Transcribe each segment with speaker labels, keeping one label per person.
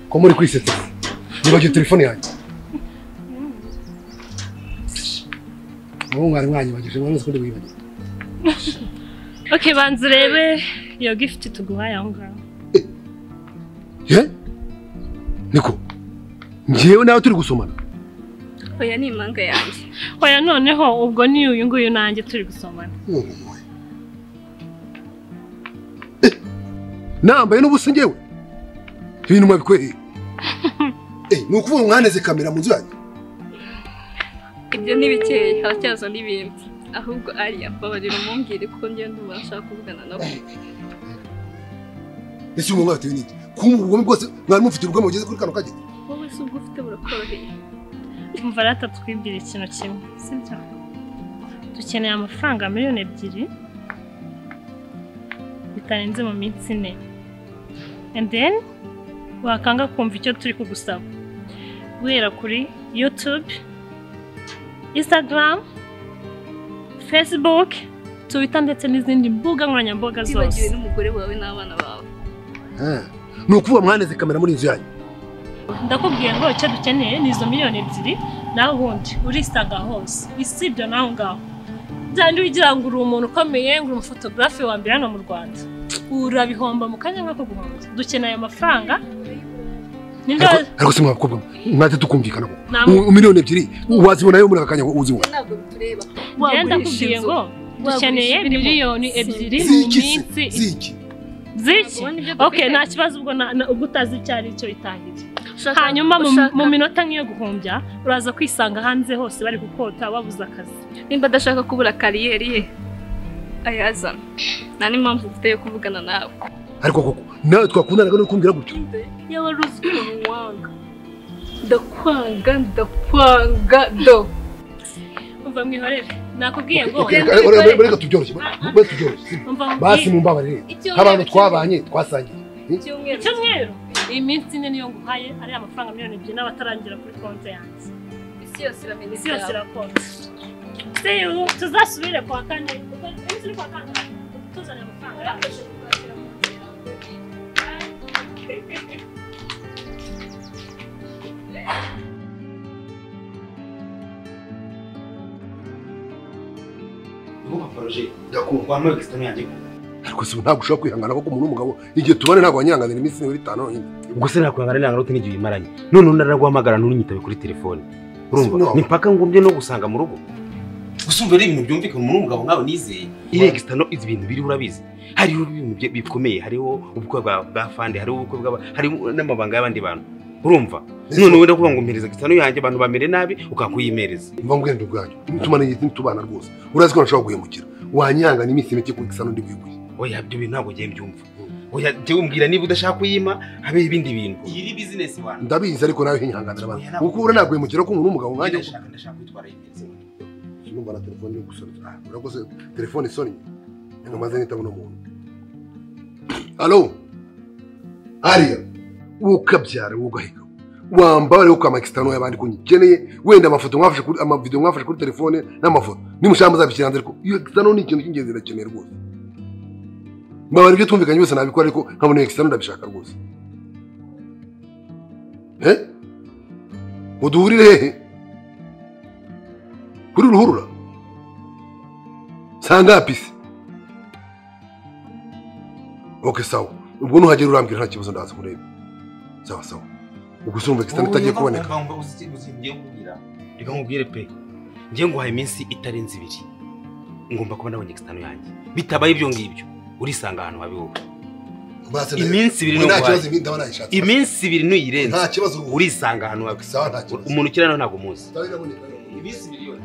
Speaker 1: ko muri kwisetsa nibagiye telefone yanjye mwari mwanyibagije mwanze kundi wibagiye.
Speaker 2: Okay, banza urebe iyo gift tuguhaye aho ngaho.
Speaker 1: Niko ngiyewe nawe turi gusomana.
Speaker 3: Oya ni impanga yanjye.
Speaker 2: Oya noneho ubwo ni uyu nguyu nanjye turi gusomana.
Speaker 1: Nambaye n'ubusa ngewe ibintu mwabikweye. Nukuvuga mwaneze kamera mu nzu yanjye.
Speaker 3: Ibyo nibikeye haracyaza n'ibindi. Ahubwo ALLIAH babarira umumbwire ko ngende ubasha kuvugana nabo.
Speaker 1: Ese umuntu ati niki? Kumubwo bwose mwari mufite urugamo ugeze kuri kano kageze.
Speaker 3: Wowe se ubwo ufite burakoroheye.
Speaker 2: Umva rata twibwira ikintu kimwe. Sibyo? Dukeneye amafaranga miliyoni 2 bitarenze mu minsi 4. And then wakanga kumva icyo turi kugusaba. Guhera kuri YouTube, Instagram, Facebook, Twitter ndetse n'izindi mbuga nkoranyambaga zose.
Speaker 3: Tibagiwe n'umugore wawe n'abana bawe.
Speaker 1: Nukuvuga mwaneze kamera muri inzu yanyu.
Speaker 2: Ndakubwiye ngo icyo dukeneye ni izo miliyoni 2 naho ubundi urisanga hose. Isibyo naho ngaho. Byandi wigira ngo uri umuntu ukomeye ngo uri umufotografe wa mbere hano mu Rwanda. Urabihomba mu kanya nkako guhomba. Dukeneye amafaranga.
Speaker 1: Ariko simwa bakobwa mwate tukumvikana ko miliyoni 2 wazibona yo muri akanya uzibona.
Speaker 3: Ntabwo tureba.
Speaker 2: Genda kubwiye ngo dukeneye miliyoni 2 mu minsi. Ziki? Okay, nta kibazo ubwo utazi cyari icyo itangiye. Hanyuma mu minota nk'iyo guhombya uraza kwisanga hanze hose bari gukota babuza akazi.
Speaker 3: Nimba adashaka kubura kariyeri ye ayazana. Nta n'impamvu mfite yo kuvugana nawe.
Speaker 1: Ariko koko nawe twakundanaga no kumbwira gutyo.
Speaker 3: Yawe ruzi ko wanga. Ndakwanga do.
Speaker 2: Umva mwihorere. Nakubwiye ngo
Speaker 1: reka tubyoroshye. Basi mumbabarire. Abantu twabanye twasangiye.
Speaker 2: Ikinyweru. Iminsi 4 niyo nguhaye ari amafaranga miliyoni 2 n'abatarangira kuri konti yanjye.
Speaker 3: Isi yose iramenye.
Speaker 2: Isi yose irakonje. Seyo tuzasubire kwa kane. Tuzasubire kwa kane. Tuzane amafaranga.
Speaker 4: Papa ROUGE ndakumva mu Pakistan yanjye.
Speaker 1: Ariko se ntabwo ushobora kwihangana ko umuntu w'umugabo igihe tubane ntabwo wanyihanganira iminsi 5 nyine.
Speaker 4: Ubwo se nakwihangana n'ingaruka n'igihe imaranye. None naraguhamagara ntunyitabe kuri telefone. Urumva ni paka ngombye no gusanga mu rugo. Gusumva ari ibintu byumvikana umuntu w'umugabo ngaho nizeye. Pakistan izi bintu biri urabizi. Hariho ibintu bikomeye, hariho ubukwe bwa fande, hariho ubukwe hari n'amabanga y'abandi bantu. Urumva? None wenda kuvuga ngo mpereza Pakistan yanjye abantu bamere nabi ukakuyimereza.
Speaker 1: Mva ngwende ubwanyu. Tumane yiti tubana rwose. Urazi ko nshobora guhemukira. Wanyihangana iminsi mike kuri Pakistan ndi bwiguye.
Speaker 4: Oya ibyo bintu ntabwo ngiye mbyumva. Oya je umbwira niba udashaka kuyima habe ibindi bintu. Iyi ni business wana.
Speaker 1: Ndabizi ariko nawe hinyanganira abantu. Uko ura naguhemukira ko umuntu w'umugabo nkajye.
Speaker 4: Ndashaka kwitwara iminsi.
Speaker 1: Numva na telefone yo gusora. Urakoze telefone isoni. Ngamaze nitabo no muntu. Allo? ALLIAH. Ukabyara ugaheka. Wambare uko Pakistan y'abandi kunyikeneye wenda amafoto mwafashe kuri amavideo mwafashe kuri telefone n'amafoto. Nimushamba zabishyira hanze ariko iyo Pakistan ni ikintu cy'ingenzi ndakeneye rwose. Mbabari byo twumvikanye byose nabikora ariko nkabona Pakistan ndabishaka rwose. Uduhurire hehe? Kuri ruhurura. Sanga apisi. Okay sawa. Ubwo nuhagera urambwira nta kibazo ndaza kureba. Sawa sawa. Ugusumva Pakistan itagiye kuboneka.
Speaker 4: Ngomba uzigiye kubwira. Reka nkubwire pe. Ngiye nguhaye iminsi itarenze 2. Ngomba kuba nabonye Pakistan yanjye. Bitabaye ibyo ngibyo. Urisanga ahantu habi wowe. Iminsi 2 no guhaye. Iminsi 2 nuyirenze.
Speaker 1: Nta kibazo
Speaker 4: urisanga ahantu habi.
Speaker 1: Sawa nta kibazo.
Speaker 4: Umuntu kirano ntago muzi.
Speaker 1: Iminsi 2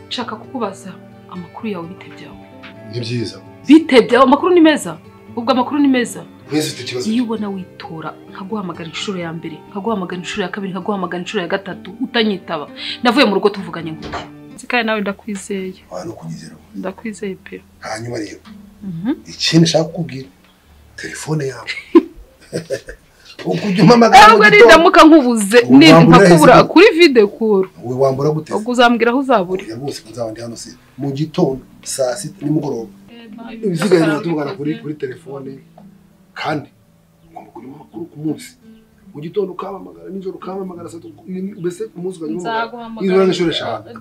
Speaker 5: Shaka kukubaza amakuru yawe bitebyaho.
Speaker 1: Ni byiza.
Speaker 5: Bitebyaho amakuru ni meza. Ubwo amakuru ni meza.
Speaker 1: Mwese tukibazo.
Speaker 5: Iyo ubona witora nkaguhamagara inshuro ya mbere, nkaguhamagara inshuro ya kabiri, nkaguhamagara inshuro ya gatatu utanyitaba. Navuye mu rugo tuvuganye nguki. Sikaye nawe ndakwizeye.
Speaker 1: Abantu kunyizera.
Speaker 5: Ndakwizeye pe.
Speaker 1: Hanyuma rero. Ikindi nshaka kukubwira telefone yawe. ukujya umpamagara
Speaker 5: ntabwo ari ndamuka nkubuze nkakubura kuri video call
Speaker 1: we wambura gute
Speaker 5: ubwo uzambwira aho uzaburi
Speaker 1: rwose nzabandi hano se mu gitondo saa 6 nimugoroba ibisigaye tuvugana kuri telefone kandi ngomba makuru ku munsi mu gitondo ukamamagara nijoro ukamamagara mbese umunsi
Speaker 5: nzaguhamagara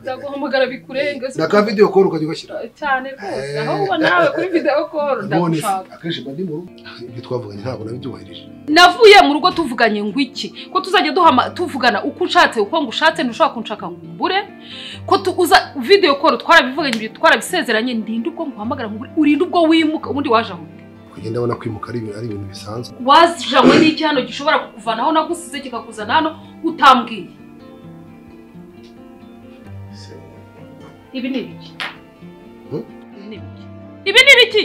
Speaker 5: nzaguhamagara bikurenga
Speaker 1: naka video call ukajya ugashyira
Speaker 5: cyane rwose aho uba nawe kuri video call ndagushaka
Speaker 1: akenshi mba ndi mu rugo ibyo twavuganye ntabwo nabibyubahirije
Speaker 5: navuye mu rugo tuvuganye ngo iki ko tuzajya tuvugana uko ushatse uko ngushatse ntushaka kunshaka ngo mbure ko tuza video call twarabivuganye twarabisezeranye ndinde ubwo nguhamagara ngo urinde ubwo wimuka ubundi waje aho
Speaker 1: kugenda ubona kwimuka ari ibintu bisanzwe
Speaker 5: wazijanywe n'iki hano gishobora kukuvanaho nagusize kikakuzana hano utambwiye ibi ni ibiki ibi ni ibiki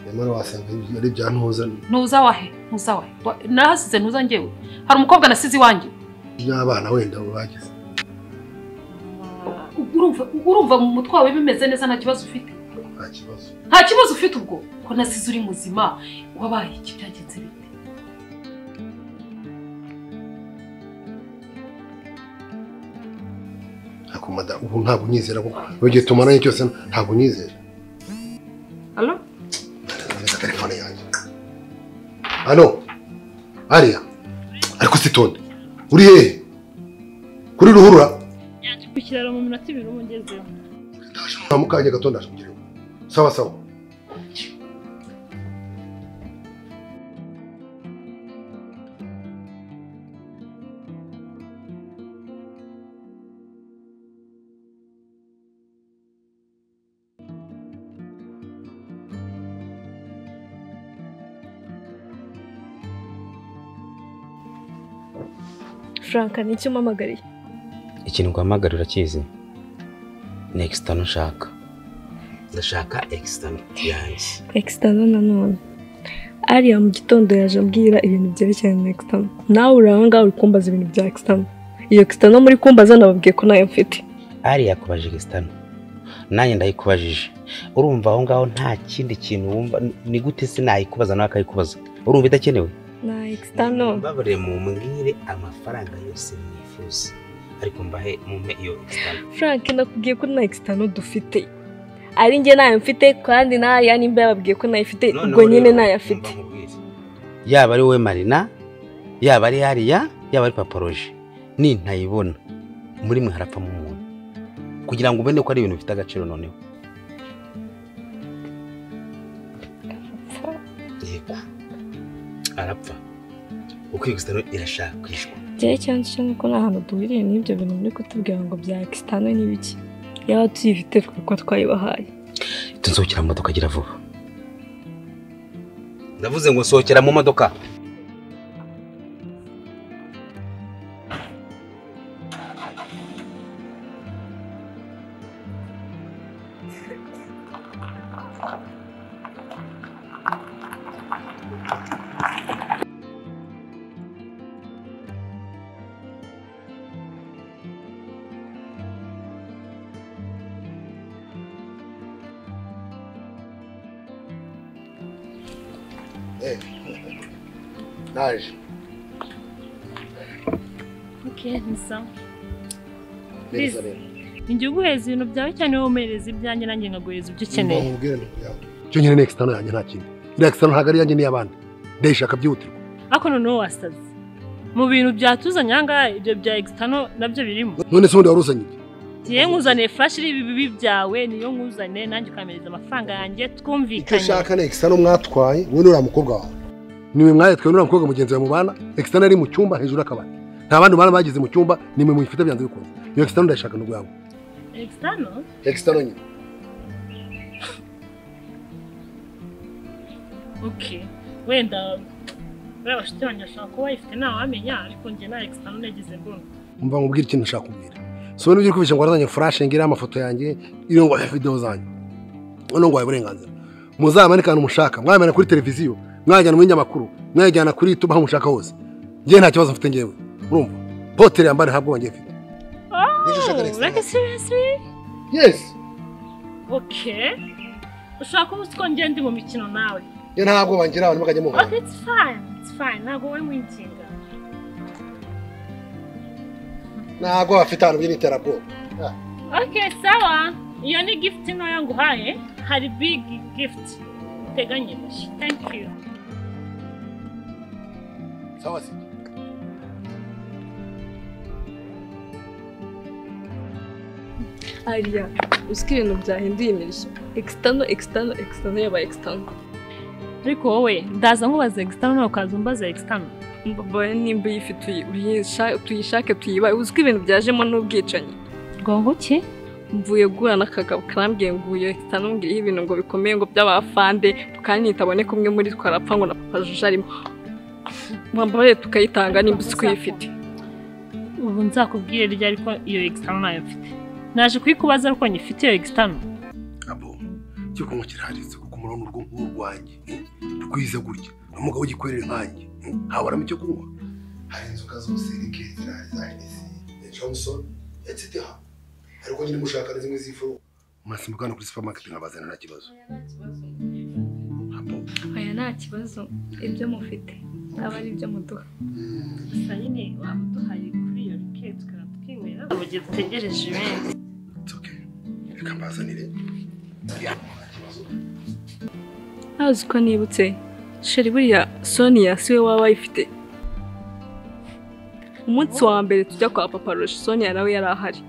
Speaker 1: Yamara wasanga ari bya ntuza
Speaker 5: wahe nahasize ntuza ngewe hari umukobwa nasize iwanjye
Speaker 1: n'abana wenda bagize
Speaker 5: urumva mu mutwe wawe bimeze neza nta kibazo ufite nta kibazo ufite ubwo ko nasize uri muzima wabaye iki byagenze bite
Speaker 1: akomada ubu ntabwo nyizera ko bagiye tumaranye cyose ntabwo nyizera
Speaker 5: allo
Speaker 1: telefone yanjye hano Alia ariko sitonde uri hehe kuri ruhurura
Speaker 2: yaje kwishyira mu minota 2 umugezeho
Speaker 1: mukanya gato ndaje kugireho sawa sawa
Speaker 3: Franka nicyo mpamagariye
Speaker 4: ikintu guhamagara urakizi ni external nshaka ndashaka external yanjye
Speaker 3: external nanone Alia mu gitondo yaje ambwira ibintu byerekeye na external nawe uranga uri kumbaza ibintu bya external iyo external muri kumbaza nababwiye ko nayo mfite
Speaker 4: Alia yakubaje external nanjye ndayikubajije urumva aho ngaho nta kindi kintu wumva ni gute sinayikubaza nawe akayikubaza urumva itakenewe
Speaker 3: na external
Speaker 4: babare mu mbwire amafaranga yose nifuza ariko mbahe mume iyo external
Speaker 3: Frank nakubwiye ko na external dufite ari nge nayo mfite kandi nayo yani mbe babwiye ko nayo ifite ubwo nyine nayo afite
Speaker 4: yaba ari we Marina yaba ari Alia yaba ari Papa ROUGE ni ntayibona muri mwe harapfa mu muntu kugira ngo ubene ko ari ibintu bifite agaciro noneho arapfa uko external irashakishwa
Speaker 3: cyane cyane ko nahantu duhiriye n'ibyo bintu muri kutubwira ngo bya external n'ibiki yaba tuyifite ko twayibahaye
Speaker 4: tunzokera mu modoka gira vuba ndavuze ngo sohokera mu modoka
Speaker 1: naje
Speaker 2: okay nisa Ninjye guheza ibintu byawe cyane wowe umereza ibyanjye nanjye ngaguheza ibyo ukeneye
Speaker 1: cyo nyine external yanjye nta kindi iri external ntabwo ari yanjye n'iyabandi ndayishaka byihutirwa
Speaker 2: ako noneho wasaze mu bintu byatuzanye ahangaha ibyo bya external nabyo birimo
Speaker 1: none se ubundi waruzanye iki
Speaker 2: Tiye nkuzane flash ibi byawe niyo nkuzane nanjye ukamereza amafaranga yanjye twumvikanye
Speaker 1: icyo shaka ne external mwatwaye wowe n'ura mukobwa wawe niwe mwayetwe n'ura mukobwa mugenzi wawe mubana external ari mu cyumba hejuru akabati nta bandi bana bagize mu cyumba nimwe muyifite byanze bikunze iyo external ndashaka n'ubwo yawe external nyine
Speaker 2: okay wenda wewe bashite wanjye ashaka kuba ifite nawe amenya ariko nge na external nagize mbona
Speaker 1: umva ngubwira ikintu nshaka kubwira so n'ibyo kubisha ngo arazanye flash ngira amafoto yanjye iyo ngo video zanyu none ngo waye burenganzira muzamanikana umushaka mwamena kuri televiziyo mwajyana mu binyamakuru mwajyana kuri YouTube aho mushaka hose njye nta kibazo mfite ngewe urumva potere yambare ntabwo wanjye mfite
Speaker 2: like seriously
Speaker 1: yes
Speaker 2: okay ushaka ko ngende mu mikino nawe
Speaker 1: ye ntabwo bangira abantu bakajya mu
Speaker 2: okay it's fine ntabwo we mwinginga
Speaker 1: ntabwo afite abantu by'iterabwoba
Speaker 2: okay sawa iyo ni gift ntoya nguhaye hari big gift teganyije thank you
Speaker 1: sawa si
Speaker 3: Aliya uziko ibintu byahinduye imirishyo external yabaye external
Speaker 2: ariko wowe ndaza nkubaza external nawe ukaza umbaza external
Speaker 3: mbabaye nimba uyifite tuyishake tuyibaye uziko ibintu byajemo n'ubwicanyi
Speaker 2: ngo iki
Speaker 3: mvuye guhura n'akagabo karambwiye ngo iyo external ngiriho ibintu ngo bikomeye ngo by'abafande kandi nitaboneka umwe muri twarapfa ngo na Papa ROUGE arimo mbabaye tukayitanga nimba uziko uyifite
Speaker 2: ubu nzakubwire rya ariko iyo external nayo mfite naje kuyikubaza ariko nyifite iyo external
Speaker 1: abo cyo ko mukiraritse kuko murano urwo nk'urwanjye rwiza gutya umugabo ugikorera nkanjye habaramo icyo kunywa hari inzoga zose rikeza zahise Johnson etc ariko nyine mushaka zimwe zifu masimbukana kuri supermarket nkabazana nta kibazo
Speaker 3: aya nta kibazo ibyo mufite aba ari ibyo muduha
Speaker 2: gusa nyine wamuduhaye kuri iyo rikeza tukinywera mu gihe dutegereje ibindi reka mbazanire
Speaker 3: azi ko nibutse sheri buriya Sonia siwe waba wayifite umunsi wa mbere tujya kwa Papa ROUGE Sonia nawe yari ahari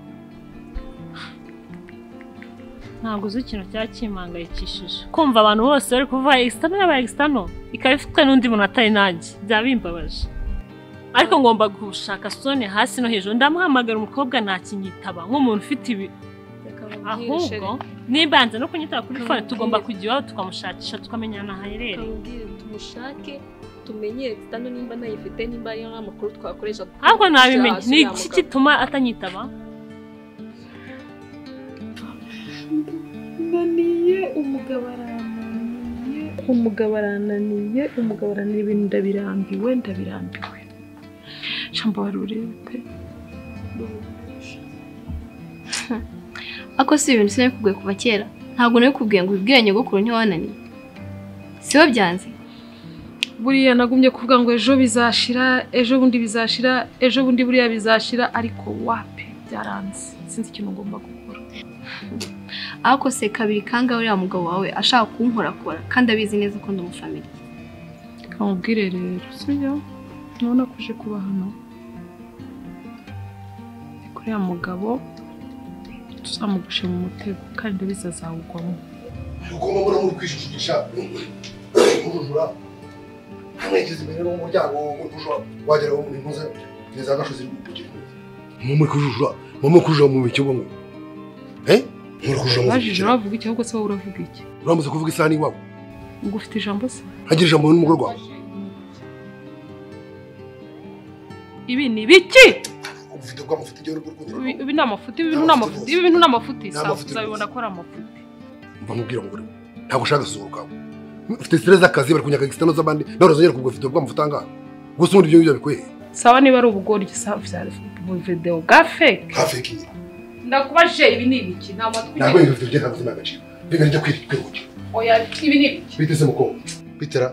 Speaker 2: ntabwo uzi ikintu cyakimangayikishije kumva abantu bose bari kuvuga external ikaba ifitwe n'undi muntu atari nanjye byabimbabaje ariko ngomba gushaka Sonia hasi no hejuru ndamuhamagara umukobwa ntakinyitaba nk'umuntu ufite ibi ahubwo nibanze no kunyitaba kuri phone tugomba kujya iwawe tukamushakisha tukamenyana ahaherereye
Speaker 3: tumushake tumenye external nimba nayifite nimba ari n'amakuru twakoresha
Speaker 2: ahubwo nabimenye ni iki gituma atanyitaba
Speaker 3: umugabo arananiye ibintu ndabirambiwe shamba warurebe pe
Speaker 6: ako si ibintu sinakubwiye kuva kera ntabwo nakubwiye ngo ubibwire nyogokuru ntiwananiye siwe byanze
Speaker 5: buriya nagumye kuvuga ngo ejo bizashira ejo bundi bizashira ejo bundi buriya bizashira ariko wapi byaranze sinzi ikintu ngomba gukora
Speaker 6: ako se kabiri kanga uriya mugabo wawe ashaka kunkorakora kandi abizi neza ko ndumufamili
Speaker 5: kamubwire rero sibyo nubona kuje kuba hano kuriya mugabo tuzamugushe mu mutego kandi bizazawugwamo
Speaker 1: ugomba mbona muri kwishushisha umujura hamwegeze imbere n'umuryango w'umujura wagera mu ntuze neza agashozi kugira mu kujura mu bicyugo ngo
Speaker 5: bajije bavuga iki ahubwo se wowe uravuga iki
Speaker 1: uramaze kuvuga isani iwabo
Speaker 5: ngo ufite ijambo se
Speaker 1: hagira ijambo n'umugore wawe
Speaker 5: ibi ni biki
Speaker 1: ufite kwa mafuti igihe urwo
Speaker 5: ibi ni amafuti ibi bintu ni amafuti uzabibona ko ari amafuti
Speaker 1: mva mubwira ngo ntabwo ushaka gusuzugura kawe ufite stress z'akazi bari kunyaka external z'abandi nawe urazongera kubwo ufite bwa mafuta ngaha gusa ubundi ibyo bikwiye
Speaker 5: sawa niba ari ubugoryi video ga fake ndakubaje ibi ni ibiki nta matwi
Speaker 1: ntabwo ibintu bifite ntabwo n'agaciro bigarije kwirukira
Speaker 5: oya ibi ni ibiki
Speaker 1: biteze muko bitera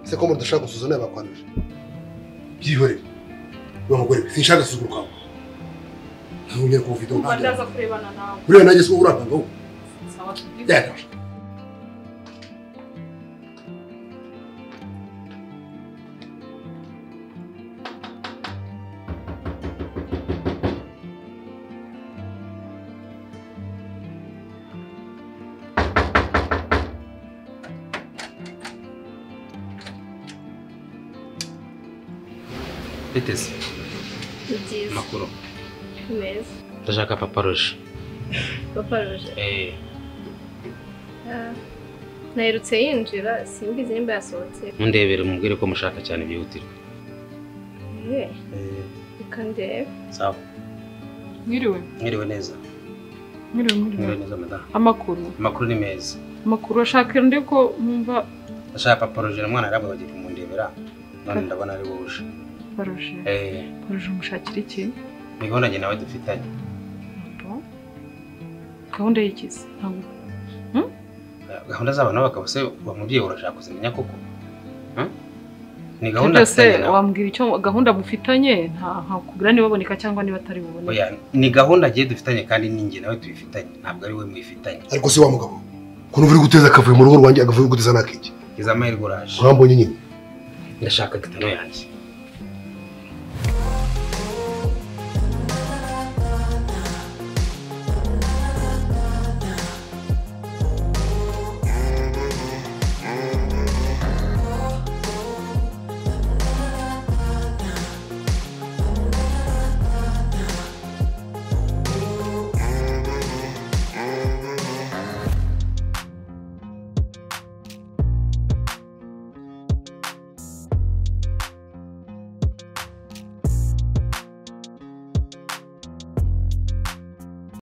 Speaker 1: se ko mudashaka gusuzana bakwanuje byihore n'umugore sinshaka gusuzugura kawe ntunyere ku video ntabwo
Speaker 5: ndaza kurebana nawe
Speaker 1: buriya nanjye se uranga ngo
Speaker 5: sawa
Speaker 4: Biteze
Speaker 6: byiza
Speaker 4: makuru
Speaker 6: meza
Speaker 4: ndashaka Papa ROUGE
Speaker 6: Papa ROUGE naherutse yinjira simbizi nimba yasohotse
Speaker 4: mundebere mubwire ko mushaka cyane byihutirwa
Speaker 6: reka ndebe
Speaker 4: sawa
Speaker 5: mwiriwe
Speaker 4: mwiriwe neza
Speaker 5: mwiriwe
Speaker 4: neza madam
Speaker 5: amakuru
Speaker 4: ni meza
Speaker 5: makuru ashaka ndi ko numva
Speaker 4: ashaka Papa ROUGE na mwana arabwe bagiye kumundebera none ndabona ari wowe uje
Speaker 5: ROUGE ROUGE umushakira iki
Speaker 4: ni gahunda njye nawe dufitanye
Speaker 5: gahunda y'ikizi
Speaker 4: gahunda z'abantu bakaba se wa mubyeyi urashaka kuzimenya koko ni gahunda se
Speaker 5: wambwira icyo gahunda mufitanye nta kugira niba baboneka cyangwa niba atari bubone
Speaker 4: oya ni gahunda giye dufitanye kandi ninjye nawe tubifitanye ntabwo ari we mwifitanye
Speaker 1: ariko se wa mugabo kuntu uri guteza akavuye mu rugo rwanjye agavuye guteza nakiki
Speaker 4: kiza amahirwe uraje
Speaker 1: urambonye nyine
Speaker 4: ndashaka gitano yanjye